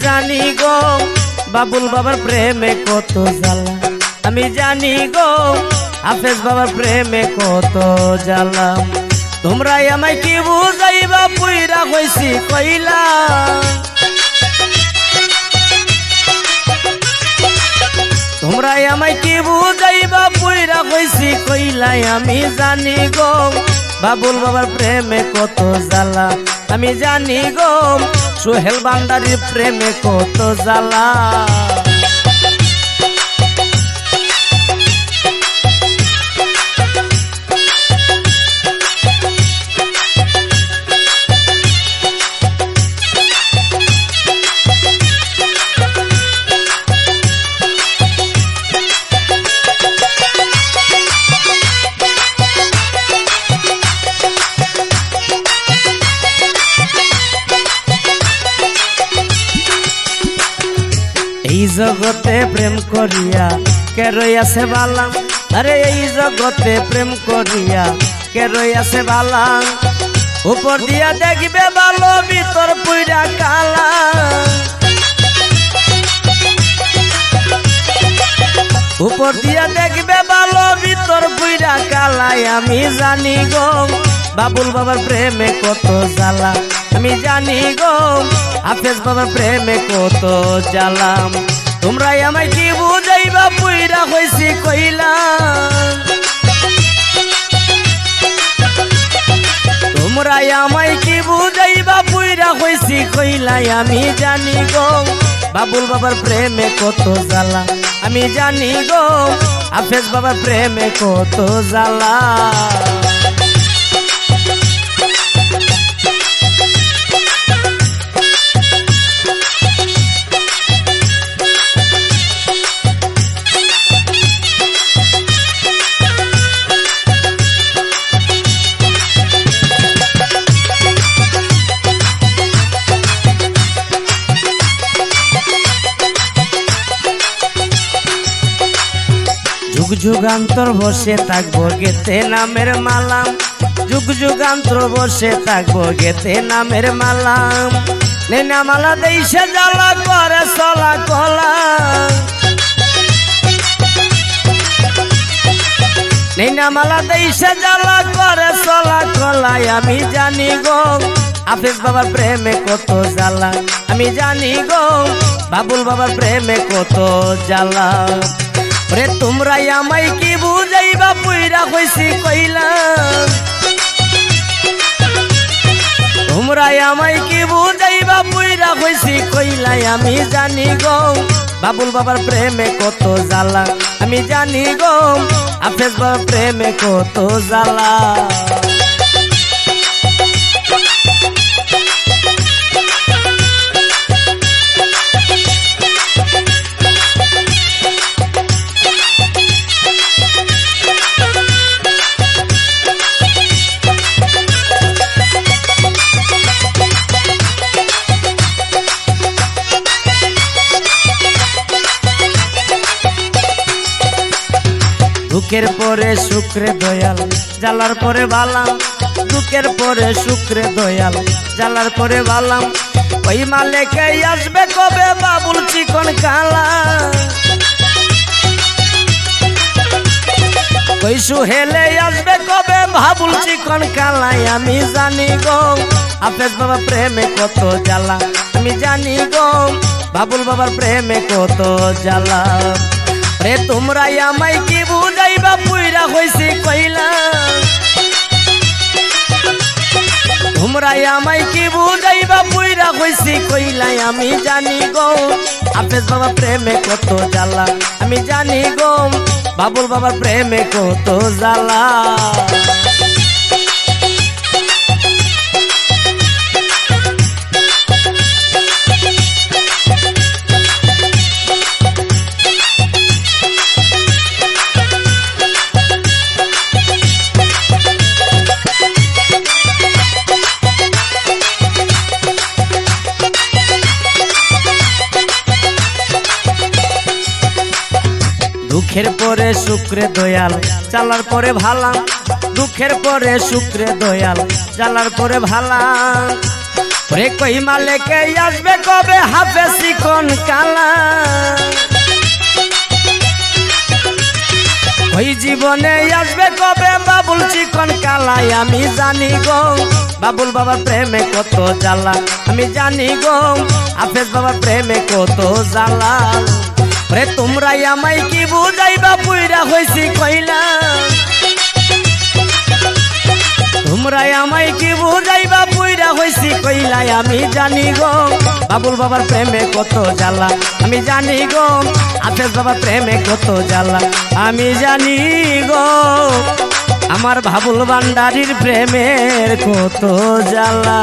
জানি গো বাবুল বাবার প্রেমে কত জ্বালা, আমি জানি গো হাফেজ বাবার প্রেমে কত জ্বালা। তোমরা আমায় কি বুঝাইবা পুইরা হইছি কইলা, তোমরা আমায় কি বুঝাইবা পুইরা হইছি কইলাই। আমি জানি গো বাবুল বাবার প্রেমে কত জ্বালা, আমি জানি গো সোহেল ভান্ডারীর প্রেমে কত জ্বালা। এই জগতে প্রেম করিয়া কে রইয়াছে বালা, আরে এই জগতে প্রেম করিয়া কে রইয়াছে বালা। উপর দিয়া দেখবে ভালো ভিতর পুইরা কালা, উপর দিয়া দেখবে ভালো ভিতর পুইরা কালাই। আমি জানি গো বাবুল বাবার প্রেমে কত জ্বালা, আমি জানি গো হাফেজ বাবার প্রেমে কত জ্বালা। তোমরা আমায় কি বুঝাইবা পুইরা হইছি কইলা, তোমরা আমায় কি বুঝাইবা পুইরা হইছি কইলাই। আমি জানি গো বাবুল বাবার প্রেমে কত জ্বালা, আমি জানি গো হাফেজ বাবার প্রেমে কত জ্বালা। যুগ যুগান্তর বসে থাকবো গেতে নামের মালা, যুগ যুগান্তর বসে থাকবো গেতে নামের মালা। নেনা মালা দেইছে জ্বালা করে চলা কলা, নেনা মালা দেইছে জ্বালা করে চলা কলাই। আমি জানি গো হাফেজ বাবার প্রেমে কত জ্বালা, আমি জানি গো বাবুল বাবার প্রেমে কত জ্বালা। রে তোমরা আমায় কি বুঝাইবা পুইরা হইছি কইলা, তোমরা আমায় কি বুঝাইবা পুইরা হইছি কইলাই। আমি জানি গো বাবুল বাবার প্রেমে কত জ্বালা, আমি জানি গো হাফেজ বাবার প্রেমে কত জ্বালা। দুঃখের পরে শুক্রে দয়াল জ্বালার পরে বালাম, দুঃখের পরে শুক্রে দয়াল জ্বালার পরে বালাম। ওই মালেকে আসবে কবে বাবুল চিকন কালা, ওই সুহেলে আসবে কবে বাবুল চিকন কালাই। আমি জানি গো হাফেজ বাবার প্রেমে কত জ্বালা, আমি জানি গো বাবুল বাবার প্রেমে কত জ্বালা। রে তোমরা আমায় কি বুঝাইবা পুইরা হইছি কইলা, তোমরা আমায় কি বুঝাইবা পুইরা হইছি কইলাই। আমি জানি গো হাফেজ বাবা প্রেমে কত জ্বালা, আমি জানি গো বাবুল বাবার প্রেমে কত জ্বালা। দুঃখের পরে শুক্রে দয়াল জ্বালার পরে ভালা, দুঃখের পরে শুক্রে দয়াল জ্বালার পরে ভালা। ওরে কই মালেকে আসবে কবে হাফে চিকন কালা ওই জীবনে আসবে কবে বাবুল চিকন কালাই আমি জানি গো বাবুল বাবার প্রেমে কত জ্বালা আমি জানি গো হাফেজ বাবার প্রেমে কত জ্বালা রে তোমরাই আমায় কি বুঝাইবা পুইরা হইছি কইলা তোমরাই আমায় কি বুঝাইবা পুইরা হইছি কইলাই আমি জানি গো বাবুল বাবার প্রেমে কত জ্বালা আমি জানি গো হাফেজ বাবার প্রেমে কত জ্বালা আমি জানি গো আমার বাবুল ভান্ডারীর প্রেমের কত জ্বালা।